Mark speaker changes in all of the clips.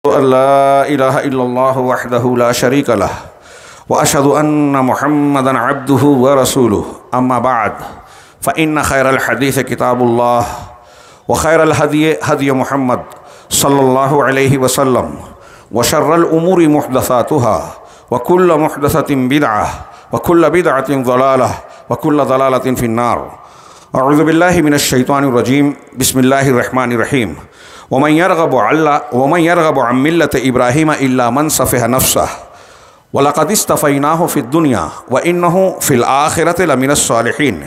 Speaker 1: لا إله إلا الله وحده لا شريك له وأشهد أن محمدا عبده ورسوله أما بعد فإن خير الحديث كتاب الله وخير الهدي هدي محمد صلى الله عليه وسلم وشر الأمور محدثاتها وكل محدثة بدعة وكل بدعة ضلالة وكل ضلالة في النار. أعوذ بالله من الشيطان الرجيم. بسم الله الرحمن الرحيم. ومن يرغب عن ملة إبراهيم إلا من سفه نفسه ولقد اصطفيناه في الدنيا وإنه في الآخرة لمن الصالحين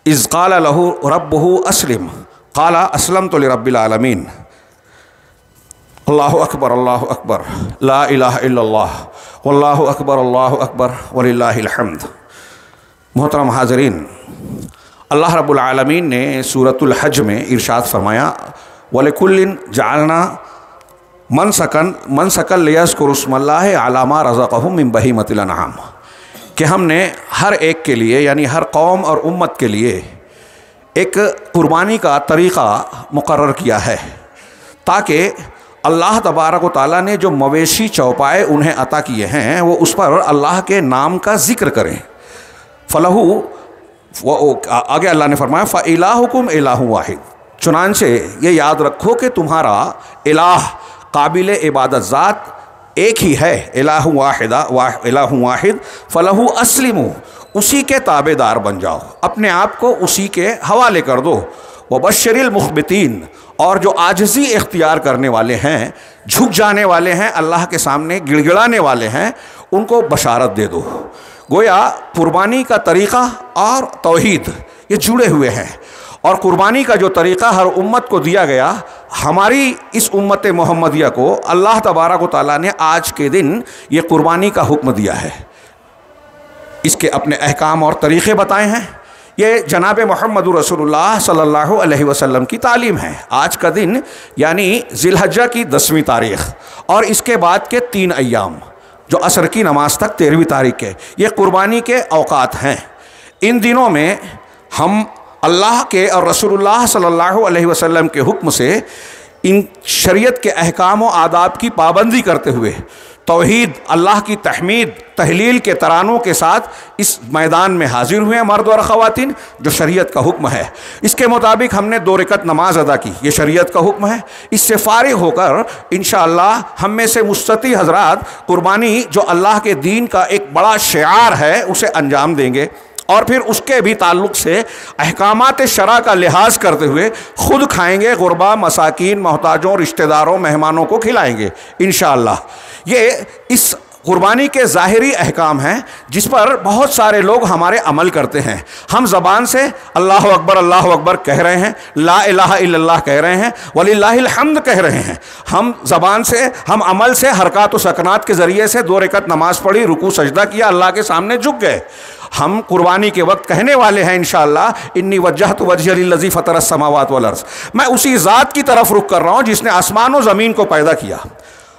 Speaker 1: إذ قال له ربه أسلم قال أسلمت لرب العالمين. اللہ اکبر لا الہ الا اللہ واللہ اکبر وللہ الحمد. محترم حاضرین، اللہ رب العالمین نے سورۃ الحج میں ارشاد فرمایا وَلِكُلٍّ جَعَلْنَا مَنْسَكًا لِيَذْكُرُوا اسْمَ اللَّهِ عَلَىٰ مَا رَزَقَهُم مِّن بَهِيمَةِ الْأَنْعَامِ، کہ ہم نے ہر ایک کے لیے یعنی ہر قوم اور امت کے لیے ایک قربانی کا طریقہ مقرر کیا ہے تاکہ اللہ تبارک و تعالیٰ نے جو مویشی چوپائے انہیں عطا کیے ہیں وہ اس پر اللہ کے نام کا ذکر کریں. آگے اللہ نے فرمایا فَإِلَٰهُكُمْ إِلَٰهٌ وَاحِدٌ، چنانچہ یہ یاد رکھو کہ تمہارا الہ قابل عبادت ذات ایک ہی ہے، الہ واحد فَلَهُ أَسْلِمُوا، اسی کے تابع دار بن جاؤ، اپنے آپ کو اسی کے حوالے کر دو. وَبَشِّرِ الْمُخْبِتِينَ، اور جو عاجزی اختیار کرنے والے ہیں، جھک جانے والے ہیں، اللہ کے سامنے گڑ گڑانے والے ہیں، ان کو بشارت دے دو. گویا قربانی کا طریقہ اور توحید یہ جڑے ہوئے ہیں، اور قربانی کا جو طریقہ ہر امت کو دیا گیا، ہماری اس امت محمدیہ کو اللہ تبارک و تعالیٰ نے آج کے دن یہ قربانی کا حکم دیا ہے. اس کے اپنے احکام اور طریقے بتائے ہیں. یہ جناب محمد رسول اللہ صلی اللہ علیہ وسلم کی تعلیم ہے. آج کا دن یعنی ذی الحجہ کی 10ویں تاریخ اور اس کے بعد کے 3 ایام جو عصر کی نماز تک 13ویں تاریخ کے، یہ قربانی کے اوقات ہیں. ان دنوں میں ہم اللہ کے اور رسول اللہ صلی اللہ علیہ وسلم کے حکم سے ان شریعت کے احکام و آداب کی پابندی کرتے ہوئے توحید، اللہ کی تحمید، تحلیل کے ترانوں کے ساتھ اس میدان میں حاضر ہوئے ہیں مرد اور خواتین. جو شریعت کا حکم ہے اس کے مطابق ہم نے 2 رکعت نماز ادا کی، یہ شریعت کا حکم ہے. اس سے فارغ ہو کر انشاءاللہ ہم میں سے مستطیع حضرات قربانی جو اللہ کے دین کا ایک بڑا شعار ہے اسے انجام دیں گے، اور پھر اس کے بھی تعلق سے احکامات شرع کا لحاظ کرتے ہوئے خود کھائیں گے، غربا، مساکین، محتاجوں، رشتہ داروں، مہمانوں کو کھلائیں گے انشاءاللہ. یہ اس قربانی کے ظاہری احکام ہیں جس پر بہت سارے لوگ ہمارے عمل کرتے ہیں. ہم زبان سے اللہ اکبر کہہ رہے ہیں، لا الہ الا اللہ کہہ رہے ہیں، وللہ الحمد کہہ رہے ہیں. ہم زبان سے، ہم عمل سے، حرکات و سکنات کے ذریعے سے 2 رکعت نماز پڑھی، رکوع سجدہ کیا، اللہ کے سامنے جھک گئے. ہم قربانی کے وقت کہنے والے ہیں انشاءاللہ انی وجہت وجہی للذی فطر السماوات والارض، میں اسی ذات کی طرف رخ کر رہا ہوں جس نے آسمان و زمین کو پیدا کیا.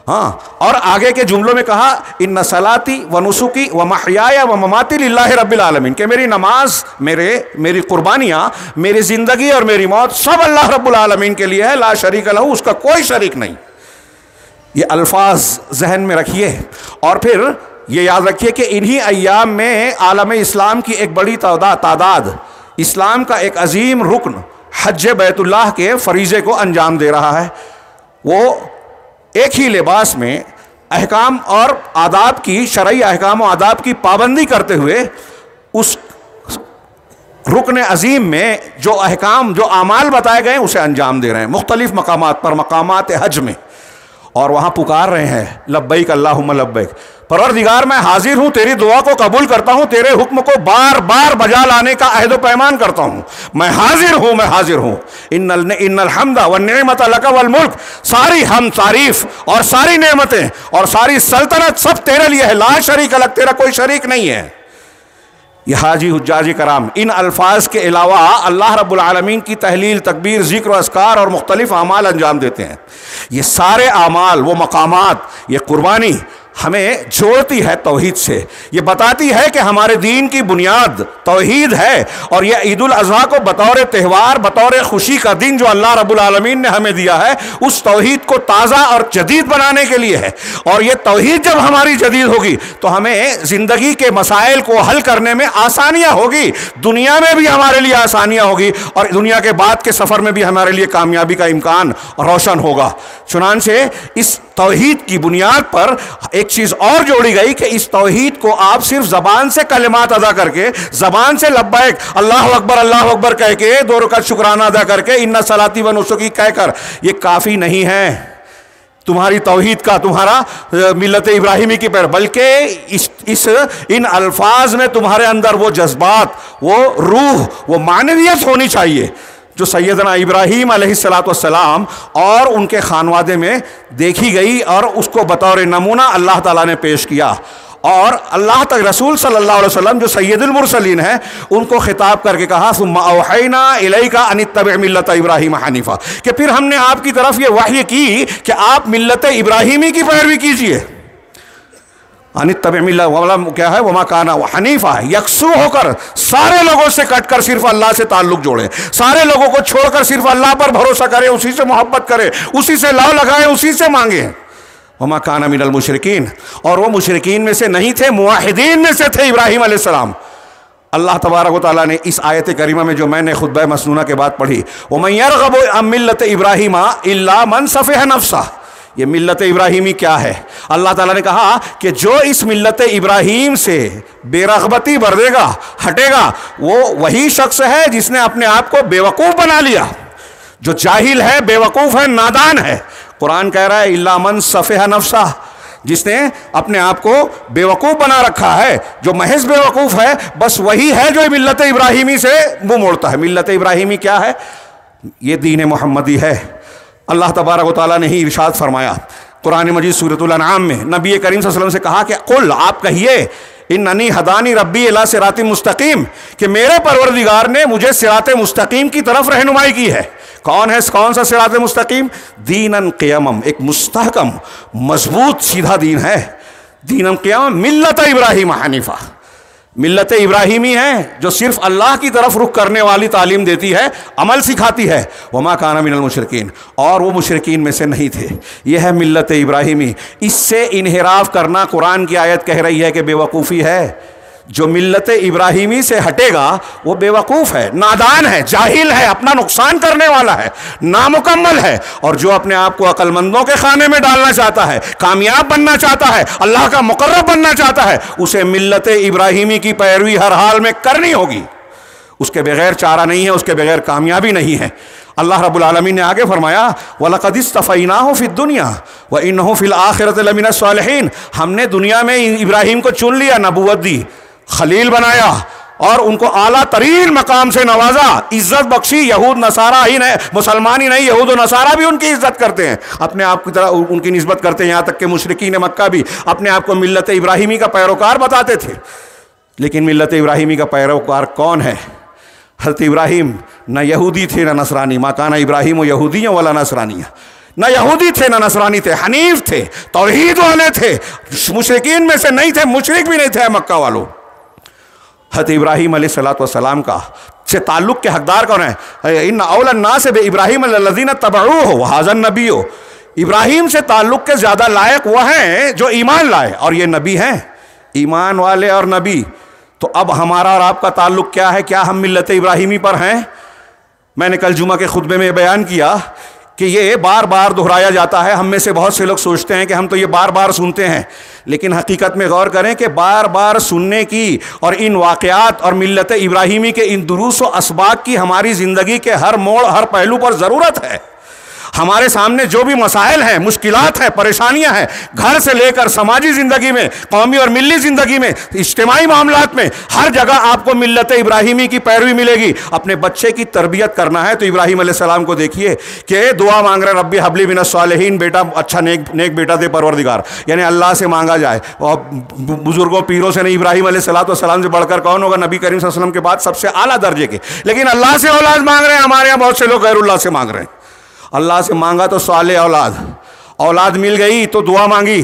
Speaker 1: ہاں، اور آگے کے جملوں میں کہا ان صلاتی و نسکی و محیایا و مماتی للہ رب العالمین، کہ میری نماز، میری قربانیاں، میری زندگی اور میری موت سب اللہ رب العالمین کے لیے ہے، لا شریک لہ، اس کا کوئی شریک نہیں. یہ الفاظ ذہن میں رکھیے، اور پھر یہ یاد رکھیے کہ انہی ایام میں عالم اسلام کی ایک بڑی تعداد اسلام کا ایک عظیم رکن حج بیت اللہ کے فریضے کو انجام دے رہا ہے. وہ ایک ہی لباس میں احکام اور آداب کی، شرعی احکام و آداب کی پابندی کرتے ہوئے اس رکن عظیم میں جو احکام، جو اعمال بتائے گئے اسے انجام دے رہے ہیں مختلف مقامات پر، مقامات حج میں، اور وہاں پکار رہے ہیں لبیک اللہم لبیک، پروردگار میں حاضر ہوں، تیری دعا کو قبول کرتا ہوں، تیرے حکم کو بار بار بجا لانے کا عہد و پیمان کرتا ہوں، میں حاضر ہوں. ان الحمد والنعمت لک والملک، ساری ہم تعریف اور ساری نعمتیں اور ساری سلطنت سب تیرے لیے ہے، لا شریک لک، تیرا کوئی شریک نہیں ہے. یہ حاجی حجاج کرام ان الفاظ کے علاوہ اللہ رب العالمین کی تحلیل، تکبیر، ذکر و اذکار اور مختلف اعمال انجام دیتے ہیں. یہ سارے اعمال، وہ مقامات، یہ قربانی ہمیں جوڑتی ہے توحید سے، یہ بتاتی ہے کہ ہمارے دین کی بنیاد توحید ہے، اور یہ عید الاضحیٰ کو بطور تہوار، بطور خوشی کا دن جو اللہ رب العالمین نے ہمیں دیا ہے، اس توحید کو تازہ اور جدید بنانے کے لیے ہے۔ اور یہ توحید جب ہماری جدید ہوگی تو ہمیں زندگی کے مسائل کو حل کرنے میں آسانیاں ہوگی، دنیا میں بھی ہمارے لیے آسانیاں ہوگی، اور دنیا کے بعد کے سفر میں بھی ہمارے لیے کامیابی کا امکان روشن ہوگا۔ چنانچہ اس توحید کی بنیاد پر ایک چیز اور جوڑی گئی کہ اس توحید کو آپ صرف زبان سے کلمات ادا کر کے، زبان سے لبیک اللہ اکبر کہہ کے، 2 رکعت شکرانہ ادا کر کے، ان صلاتی و نسکی کہہ کر، یہ کافی نہیں ہے تمہاری توحید کا، تمہارا ملت ابراہیمی کی پر، بلکہ ان الفاظ میں تمہارے اندر وہ جذبات، وہ روح، وہ معنویت ہونی چاہیے جو سیدنا ابراہیم علیہ السلام اور ان کے خانوادے میں دیکھی گئی، اور اس کو بطور نمونہ اللہ تعالیٰ نے پیش کیا۔ اور اللہ تک رسول صلی اللہ علیہ وسلم جو سید المرسلین ہیں، ان کو خطاب کر کے کہا ثم اوحینا الیک ان اتبع ملت ابراہیم حنیفا، کہ پھر ہم نے آپ کی طرف یہ وحی کی کہ آپ ملت ابراہیمی کی پیروی کیجئے۔ ان اتبع ملت کیا ہے؟ وما کان حنیفا، یکسو ہو کر، سارے لوگوں سے کٹ کر صرف اللہ سے تعلق جوڑے، سارے لوگوں کو چھوڑ کر صرف اللہ پر بھروسہ کرے، اسی سے محبت کرے، اسی سے لاؤ لگائے، اسی سے مانگے۔ وما کان من المشرکین، اور وہ مشرکین میں سے نہیں تھے، موحدین میں سے تھے ابراہیم علیہ السلام۔ اللہ تبارک و تعالیٰ نے اس آیت کریمہ میں جو میں نے خطبہ مسنونہ کے بعد پڑھی، وَمَن يَرْغَبُ عَن مِّلَّةِ إِبْرَاهِيمَ إِلَّا مَن سَفِهَ نَفْسَهُ، یہ ملت ابراہیمی کیا ہے؟ اللہ تعالیٰ نے کہا کہ جو اس ملت ابراہیم سے بے رغبتی بردے گا، ہٹے گا، وہ وہی شخص ہے جس نے اپنے آپ کو بے وقوف بنا لیا، جو جاہل ہے، بے وقوف ہے، نادان ہے۔ قرآن کہہ رہا ہے الا من سفہ نفسہ، جس نے اپنے آپ کو بے وقوف بنا رکھا ہے، جو محض بے وقوف ہے، بس وہی ہے جو ملت ابراہیمی سے منہ موڑتا ہے۔ ملت ابراہیمی کیا ہے؟ یہ دین محمدی ہے۔ اللہ تبارک و تعالیٰ نے ہی ارشاد فرمایا قرآن مجید سورۃ الانعام میں، نبی کریم صلی اللہ علیہ وسلم سے کہا کہ قل، آپ کہیے، اننی ہدانی ربی الی صراط مستقیم، کہ میرے پروردگار نے مجھے صراط مستقیم کی طرف رہنمائی کی ہے۔ کون سا صراط مستقیم؟ دیناً قیمم، ایک مستحکم مضبوط سیدھا دین ہے۔ دیناً قیمم ملت ابراہیم حنیفہ، ملت ابراہیمی ہے جو صرف اللہ کی طرف رخ کرنے والی تعلیم دیتی ہے، عمل سکھاتی ہے۔ وما کان من المشرکین، اور وہ مشرکین میں سے نہیں تھے۔ یہ ہے ملت ابراہیمی۔ اس سے انحراف کرنا، قرآن کی آیت کہہ رہی ہے کہ بے وقوفی ہے۔ جو ملت ابراہیمی سے ہٹے گا وہ بے وقوف ہے، نادان ہے، جاہل ہے، اپنا نقصان کرنے والا ہے، نامکمل ہے۔ اور جو اپنے آپ کو عقل مندوں کے خانے میں ڈالنا چاہتا ہے، کامیاب بننا چاہتا ہے، اللہ کا مقرب بننا چاہتا ہے، اسے ملت ابراہیمی کی پیروی ہر حال میں کرنی ہوگی۔ اس کے بغیر چارہ نہیں ہے، اس کے بغیر کامیابی نہیں ہے۔ اللہ رب العالمین نے آگے فرمایا وَلَقَدِ اسْتَفَيْنَاهُ فِي الدُّنْيَا وَإِنَّهُ فِي الْآخِرَةِ لَمِنَ الصَّالِحِينَ، ہم نے دنیا میں ابراہیم کو چن لیا، نبوت دی، خلیل بنایا، اور ان کو اعلیٰ ترین مقام سے نوازا، عزت بخشی۔ یہود نصارہ ہی نہیں، مسلمان ہی نہیں، یہود و نصارہ بھی ان کی عزت کرتے ہیں، اپنے آپ کی طرح ان کی نسبت کرتے ہیں، یہاں تک کہ مشرکین مکہ بھی اپنے آپ کو ملت ابراہیمی کا پیروکار بتاتے تھے۔ لیکن ملت ابراہیمی کا پیروکار کون ہے؟ حضرت ابراہیم نہ یہودی تھے نہ نصرانی، ما کان ابراہیم و یہودی ولا نصرانی، نہ یہودی تھے نہ نصرانی تھے، حنیف تھے، توحید والے تھے، مشرکین میں سے نہیں تھے، مشرک بھی نہیں تھے مکہ والوں۔ حضرت ابراہیم علیہ السلام کا سے تعلق کے حقدار کون ہیں؟ ان اول الناس بابراہیم الذین اتبعوہ وہذا النبی، ابراہیم سے تعلق کے زیادہ لائق وہ ہیں جو ایمان لائے، اور یہ نبی ہیں، ایمان والے اور نبی۔ تو اب ہمارا اور آپ کا تعلق کیا ہے؟ کیا ہم ملت ابراہیمی پر ہیں؟ میں نے کل جمعہ کے خطبے میں بیان کیا کہ یہ بار بار دہرایا جاتا ہے۔ ہم میں سے بہت سے لوگ سوچتے ہیں کہ ہم تو یہ بار بار سنتے ہیں، لیکن حقیقت میں غور کریں کہ بار بار سننے کی اور ان واقعات اور ملت ابراہیمی کے ان دروس و اسباق کی ہماری زندگی کے ہر موڑ، ہر پہلو پر ضرورت ہے۔ ہمارے سامنے جو بھی مسائل ہیں، مشکلات ہیں، پریشانیاں ہیں، گھر سے لے کر سماجی زندگی میں، قومی اور ملی زندگی میں، اجتماعی معاملات میں، ہر جگہ آپ کو ملت ابراہیمی کی پیروی ملے گی۔ اپنے بچے کی تربیت کرنا ہے تو ابراہیم علیہ السلام کو دیکھیے کہ دعا مانگ رہے ربی حبلی من الصالحین، بیٹا اچھا نیک بیٹا دے پروردگار، یعنی اللہ سے مانگا جائے۔ اور بزرگوں پیروں سے نہیں، ابراہیم علیہ السلام سے بڑھ کر کون ہوگا؟ نبی کریم صلی اللہ علیہ وسلم کے بعد سب سے اعلیٰ درجے کے۔ لیکن اللہ سے اولاد مانگ رہے ہیں، ہمارے یہاں بہت سے لوگ غیر اللہ سے مانگ رہے ہیں۔ اللہ سے مانگا تو صالح اولاد مل گئی تو دعا مانگی،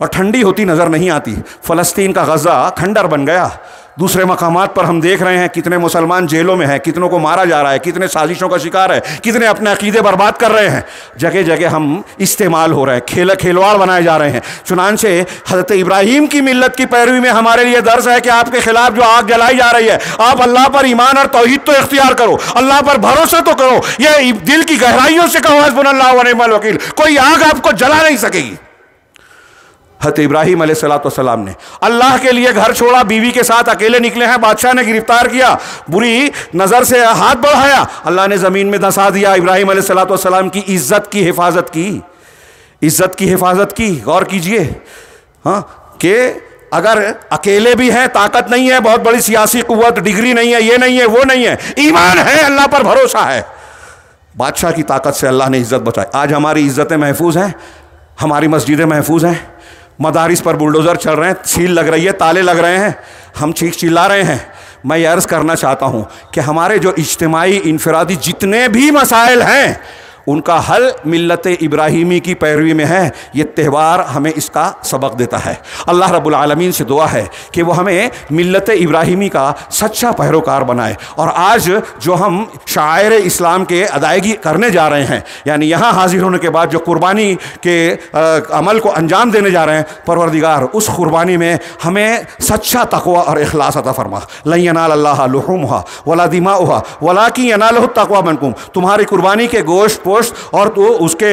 Speaker 1: اور ٹھنڈی ہوتی نظر نہیں آتی۔ فلسطین کا غزہ کھنڈر بن گیا، دوسرے مقامات پر ہم دیکھ رہے ہیں کتنے مسلمان جیلوں میں ہیں، کتنوں کو مارا جا رہا ہے، کتنے سازشوں کا شکار ہے، کتنے اپنے عقیدے برباد کر رہے ہیں، جگہ جگہ ہم استعمال ہو رہے ہیں، کھلواڑ بنائے جا رہے ہیں۔ چنانچہ حضرت ابراہیم کی ملت کی پیروی میں ہمارے لیے درس ہے کہ آپ کے خلاف جو آگ جلائی جا رہی ہے، آپ اللہ پر ایمان اور توحید تو اختیار کرو، اللہ پر بھروسہ تو کرو، یہ دل کی گہرائیوں سے کہو حسبنا اللہ و نعم الوکیل، کوئی آگ آپ کو جلا نہیں سکے گی۔ حضرت ابراہیم علیہ السلام نے اللہ کے لیے گھر چھوڑا، بیوی کے ساتھ اکیلے نکلے ہیں، بادشاہ نے گرفتار کیا، بری نظر سے ہاتھ بڑھایا، اللہ نے زمین میں دھسا دیا، ابراہیم علیہ السلام کی عزت کی حفاظت کی، عزت کی حفاظت کی۔ غور کیجئے ہاں کہ اگر اکیلے بھی ہیں، طاقت نہیں ہے، بہت بڑی سیاسی قوت، ڈگری نہیں ہے، یہ نہیں ہے، وہ نہیں ہے، ایمان ہے، اللہ پر بھروسہ ہے، بادشاہ کی طاقت سے اللہ نے عزت بچائی۔ آج ہماری عزتیں محفوظ ہیں، ہماری مسجدیں محفوظ ہیں، مدارس پر بلڈوزر چل رہے ہیں، سیل لگ رہی ہے، تالے لگ رہے ہیں، ہم چیخ چلا رہے ہیں۔ میں یہ عرض کرنا چاہتا ہوں کہ ہمارے جو اجتماعی انفرادی جتنے بھی مسائل ہیں ان کا حل ملت ابراہیمی کی پیروی میں ہے۔ یہ تہوار ہمیں اس کا سبق دیتا ہے۔ اللہ رب العالمین سے دعا ہے کہ وہ ہمیں ملت ابراہیمی کا سچا پیروکار بنائے، اور آج جو ہم شعائر اسلام کے ادائیگی کرنے جا رہے ہیں، یعنی یہاں حاضر ہونے کے بعد جو قربانی کے عمل کو انجام دینے جا رہے ہیں، پروردگار اس قربانی میں ہمیں سچا تقوی اور اخلاص عطا فرما۔ لن ینال اللہ لحومها ولا دماؤها ولکن ینالہ التقوی منکم، تمہاری قربانی کے گوشت اور اس کے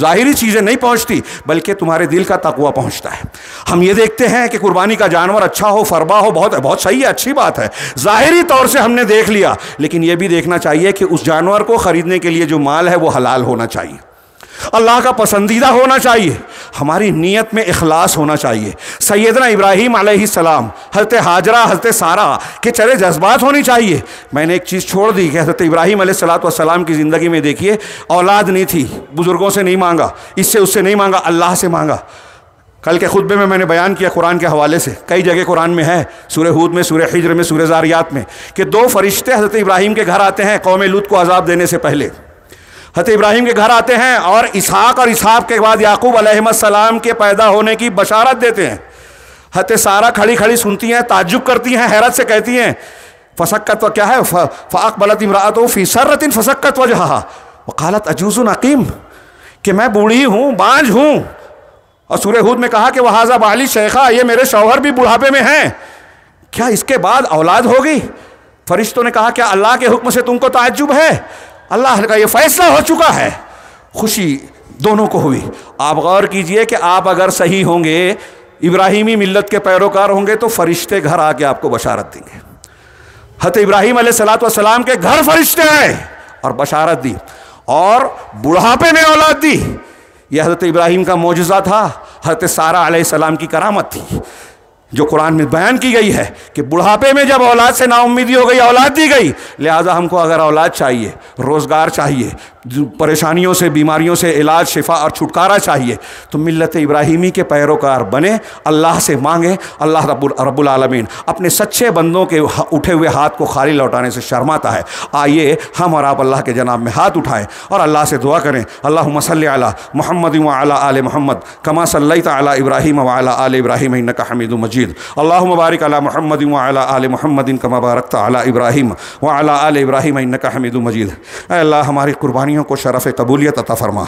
Speaker 1: ظاہری چیزیں نہیں پہنچتی، بلکہ تمہارے دل کا تقوی پہنچتا ہے۔ ہم یہ دیکھتے ہیں کہ قربانی کا جانور اچھا ہو، فربا ہو، بہت صحیح ہے، اچھی بات ہے، ظاہری طور سے ہم نے دیکھ لیا، لیکن یہ بھی دیکھنا چاہیے کہ اس جانور کو خریدنے کے لیے جو مال ہے وہ حلال ہونا چاہیے، اللہ کا پسندیدہ ہونا چاہیے، ہماری نیت میں اخلاص ہونا چاہیے۔ سیدنا ابراہیم علیہ السلام، حضرت ہاجرہ، حضرت سارہ کے چلے جذبات ہونی چاہیے۔ میں نے ایک چیز چھوڑ دی کہ حضرت ابراہیم علیہ السلام کی زندگی میں دیکھیے اولاد نہیں تھی، بزرگوں سے نہیں مانگا، اس سے نہیں مانگا، اللہ سے مانگا۔ کل کے خطبے میں نے بیان کیا قرآن کے حوالے سے، کئی جگہ قرآن میں ہے، سورہ ہود میں، سورہ حجر میں، سورہ زاریات میں، کہ دو فرشتے حضرت ابراہیم کے گھر آتے ہیں قوم لوط کو عذاب دینے سے پہلے، حضرت ابراہیم کے گھر آتے ہیں اور اسحاق کے بعد یعقوب علیہ السلام کے پیدا ہونے کی بشارت دیتے ہیں۔ حضرت سارہ کھڑی کھڑی سنتی ہیں، تعجب کرتی ہیں، حیرت سے کہتی ہیں فسکت کیا ہے، فاقبلت امرأتہ فی سرۃ فسکت وجہہا وقالت عجوز عقیم، کہ میں بوڑھی ہوں، بانجھ ہوں، اور سورہ ہود میں کہا کہ وہذا بالی شیخا، یہ میرے شوہر بھی بڑھاپے میں ہیں، کیا اس کے بعد اولاد ہوگی؟ فرشتوں نے کہا کیا اللہ کے حکم سے تم کو تعجب ہے؟ اللہ کا یہ فیصلہ ہو چکا ہے۔ خوشی دونوں کو ہوئی۔ آپ غور کیجئے کہ آپ اگر صحیح ہوں گے، ابراہیمی ملت کے پیروکار ہوں گے، تو فرشتے گھر آ کے آپ کو بشارت دیں گے۔ حضرت ابراہیم علیہ السلام کے گھر فرشتے آئے اور بشارت دی، اور بڑھاپے میں اولاد دی۔ یہ حضرت ابراہیم کا معجزہ تھا، حضرت سارہ علیہ السلام کی کرامت تھی، جو قرآن میں بیان کی گئی ہے کہ بڑھاپے میں جب اولاد سے نا امیدی ہو گئی، اولاد دی گئی، لہٰذا ہم کو اگر اولاد چاہیے، روزگار چاہیے، پریشانیوں سے، بیماریوں سے علاج، شفا اور چھٹکارا چاہیے، تو ملت ابراہیمی کے پیروکار بنے، اللہ سے مانگیں۔ اللہ رب العالمین اپنے سچے بندوں کے اٹھے ہوئے ہاتھ کو خالی لوٹانے سے شرماتا ہے۔ آئیے ہم اور آپ اللہ کے جناب میں ہاتھ اٹھائیں اور اللہ سے دعا کریں، اللہم صلی علی محمد وعلی آل محمد کما صلیت علی ابراہیم وعلی آل ابراہیم انک حمید مجید، اللہم بارک علی محمد وعلی آل محمد کما بارکت علی ابراہیم وعلی آل ابراہیم انک حمید مجید۔ اے اللہ ہماری قربانی کو شرف قبولیت عطا فرما،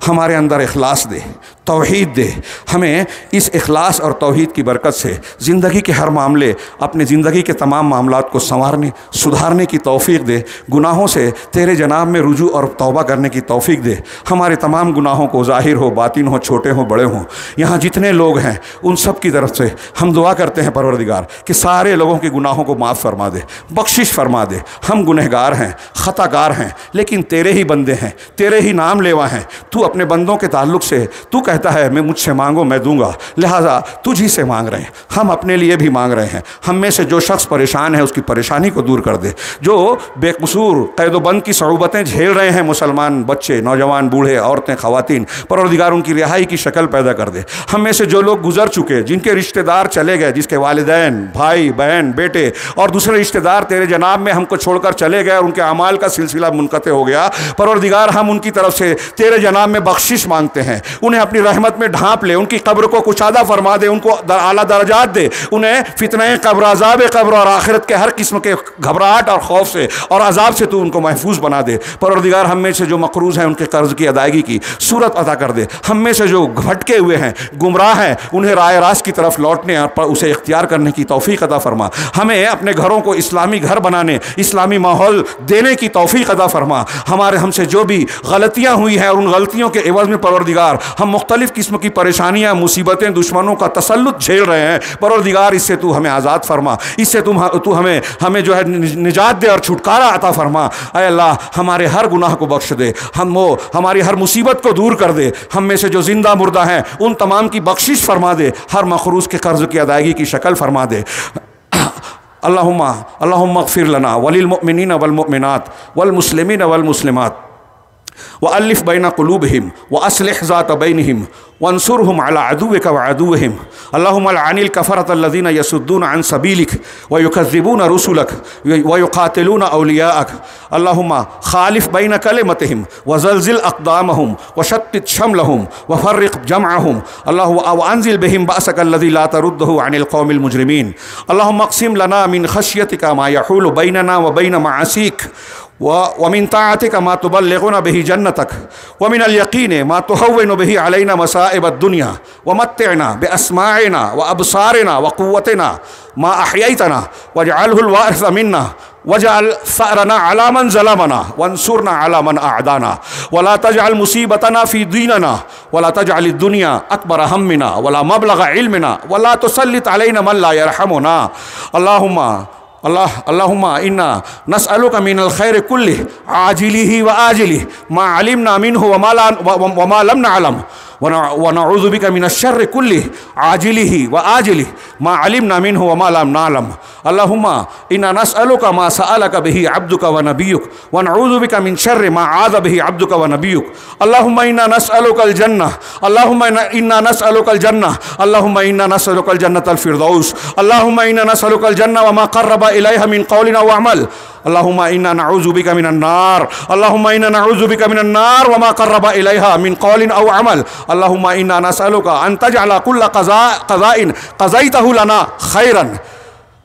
Speaker 1: ہمارے اندر اخلاص دے، توحید دے، ہمیں اس اخلاص اور توحید کی برکت سے زندگی کے ہر معاملے، اپنے زندگی کے تمام معاملات کو سنوارنے، سدھارنے کی توفیق دے، گناہوں سے تیرے جناب میں رجوع اور توبہ کرنے کی توفیق دے، ہمارے تمام گناہوں کو ظاہر ہو، باطن ہو، چھوٹے ہوں، بڑے ہوں، یہاں جتنے لوگ ہیں ان سب کی طرف سے ہم دعا کرتے ہیں پروردگار کہ سارے لوگوں کے گناہوں کو معاف فرما دے، بخشش فرما دے۔ ہم گنہگار ہیں، خطا کار ہیں، لیکن تیرے ہی بندے ہیں، تیرے ہی نام لیوا ہیں۔ تو اپنے بندوں کے تعلق سے تو کہتا ہے میں مجھ سے مانگو میں دوں گا، لہٰذا تجھ ہی سے مانگ رہے ہیں، ہم اپنے لیے بھی مانگ رہے ہیں۔ ہم میں سے جو شخص پریشان ہے اس کی پریشانی کو دور کر دے، جو بے قصور قید و بند کی صعوبتیں جھیل رہے ہیں، مسلمان بچے، نوجوان، بوڑھے، عورتیں، خواتین، پروردگار ان کی رہائی کی شکل پیدا کر دے۔ ہم میں سے جو لوگ گزر چکے، جن کے رشتہ دار چلے گئے، جس کے والدین، بھائی، بہن، بیٹے اور دوسرے رشتہ دار تیرے جناب میں ہم کو چھوڑ کر چلے گئے اور ان کے اعمال کا سلسلہ منقطع ہو گیا، پروردگار پروردگار ہم ان کی طرف سے تیرے جناب میں بخشش مانگتے ہیں، انہیں اپنی رحمت میں ڈھانپ لے، ان کی قبر کو کشادہ فرما دے، ان کو اعلیٰ درجات دے، انہیں فتنہ قبر، عذاب قبر اور آخرت کے ہر قسم کے گھبراہٹ اور خوف سے اور عذاب سے تو ان کو محفوظ بنا دے۔ پروردگار ہم میں سے جو مقروض ہیں ان کے قرض کی ادائیگی کی صورت عطا کر دے، ہم میں سے جو بھٹکے ہوئے ہیں، گمراہ ہیں، انہیں رائے راست کی طرف لوٹنے اور اسے اختیار کرنے کی توفیق عطا فرما، ہمیں اپنے گھروں کو اسلامی گھر بنانے، اسلامی ماحول دینے کی توفیق عطا فرما۔ ہم سے جو بھی غلطیاں ہوئی ہیں اور ان غلطیوں کے عوض میں پروردگار ہم مختلف قسم کی پریشانیاں، مصیبتیں، دشمنوں کا تسلط جھیل رہے ہیں، پروردگار اس سے تو ہمیں آزاد فرما، اس سے تو ہمیں جو ہے نجات دے اور چھٹکارا عطا فرما۔ اے اللہ ہمارے ہر گناہ کو بخش دے، ہماری ہر مصیبت کو دور کر دے، ہم میں سے جو زندہ مردہ ہیں ان تمام کی بخشش فرما دے، ہر مقروض کے قرض کی ادائیگی کی شکل فرما دے۔ اللہم اغفر لنا وللمؤمنین والمؤمنات والمسلمین والمسلمات وألف بين قلوبهم وأصلح ذات بينهم وانصرهم على عدوك وعدوهم اللهم لعن الكفرة الذين يصدون عن سبيلك ويكذبون رسلك ويقاتلون أولياءك اللهم خالف بين كلمتهم وزلزل أقدامهم وشتت شملهم وفرق جمعهم وأنزل بهم بأسك الذي لا ترده عن القوم المجرمين اللهم اقسم لنا من خشيتك ما يحول بيننا وبين معاصيك ومن طاعتك ما تبلغنا به جنتك ومن اليقين ما تهون به علينا مصائب الدنيا ومتعنا بأسماعنا وأبصارنا وقوتنا ما أحييتنا واجعله الوارث منا واجعل ثأرنا على من ظلمنا وانصرنا على من أعدانا ولا تجعل مصيبتنا في ديننا ولا تجعل الدنيا أكبر همنا ولا مبلغ علمنا ولا تسلط علينا من لا يرحمنا اللهم إنا نسألك من الخير كله عاجله وآجله ما علمنا منه وما لم نعلم ونعوذ بك من الشر كله عاجله وآجله ما علمنا منه وما لم نعلم اللهم إنا نسألك ما سألك به عبدك ونبيك ونعوذ بك من شر ما عاذ به عبدك ونبيك اللهم إنا نسألك الجنة اللهم إنا نسألك الجنة اللهم إنا نسألك الجنة الفردوس اللهم إنا نسألك الجنة وما قرب إليها من قول أو عمل اللهم إنا نعوذ بك من النار اللهم إنا نعوذ بك من النار وما قرب إليها من قول أو عمل اللهم إنا نسألك أن تجعل كل قضاء قضيته لنا خيرا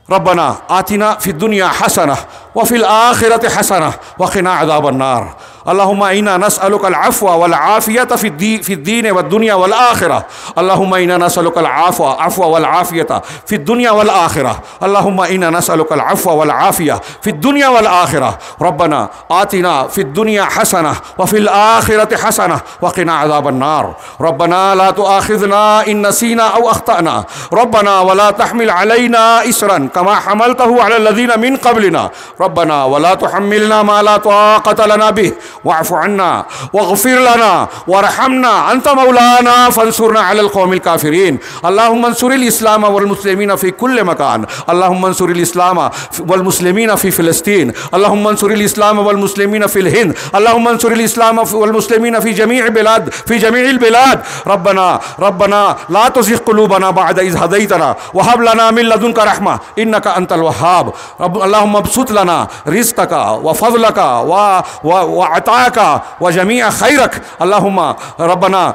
Speaker 1: ربنا آتنا في الدنيا حسنة وفي الآخرة حسنة وقنا عذاب النار اللهم إنا نسألك العفو والعافية في الدين والدنيا والآخرة اللهم إنا نسألك العفو والعافية في الدنيا والآخرة اللهم إنا نسألك العفو والعافية في الدنيا والآخرة ربنا آتنا في الدنيا حسنة وفي الآخرة حسنة وقنا عذاب النار ربنا لا تؤاخذنا إن نسينا أو أخطأنا ربنا ولا تحمل علينا إسرا كما حملته على الذين من قبلنا ربنا ولا تحملنا ما لا طاقة لنا به واعف عنا واغفر لنا وارحمنا أنت مولانا فانصرنا على القوم الكافرين اللهم انصر الإسلام والمسلمين في كل مكان اللهم انصر الإسلام والمسلمين في فلسطين اللهم انصر الإسلام والمسلمين في الهند اللهم انصر الإسلام والمسلمين في جميع البلاد ربنا لا تزغ قلوبنا بعد إذ هديتنا وهب لنا من لدنك رحمة إنك أنت الوهاب اللهم ابسط لنا رزقك وفضلك وعطاك وجميع خيرك اللهم ربنا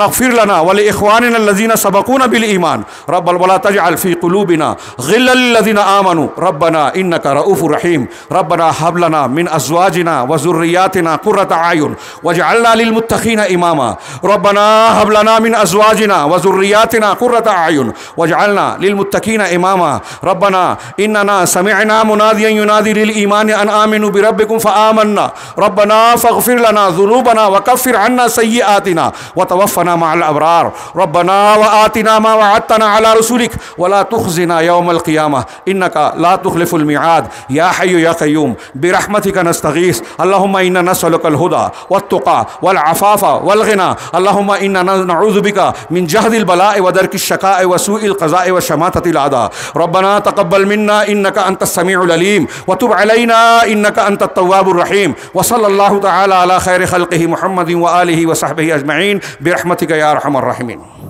Speaker 1: اغفر لنا ولإخواننا الذين سبقونا بالإيمان ولا تجعل في قلوبنا غلا للذين آمنوا ربنا إنك رؤوف رحيم ربنا هب لنا من أزواجنا وذرياتنا قرة أعين واجعلنا للمتقين إماما ربنا هب لنا من أزواجنا وذرياتنا قرة أعين واجعلنا للمتقين إماما ربنا إننا سمعنا مناديا ينادي للإيمان أن آمنوا بربكم فآمنا ربنا فاغفر لنا ذنوبنا وكفر عنا سيئاتنا وتوفنا مع الأبرار ربنا وآتنا ما وعدتنا على رسولك ولا تخزنا يوم القيامة إنك لا تخلف الميعاد يا حي يا قيوم برحمتك نستغيث اللهم إنا نسألك الهدى والتقى والعفاف والغنى اللهم إنا نعوذ بك من جهد البلاء ودرك الشقاء وسوء القضاء وشماتة الأعداء ربنا تقبل منا إنك أنت السميع العليم وتب علينا إنك أنت التواب الرحيم وصلى الله تعالى على خير خلقه محمد وآله وصحبه أجمعين برحمتك يا أرحم الراحمين.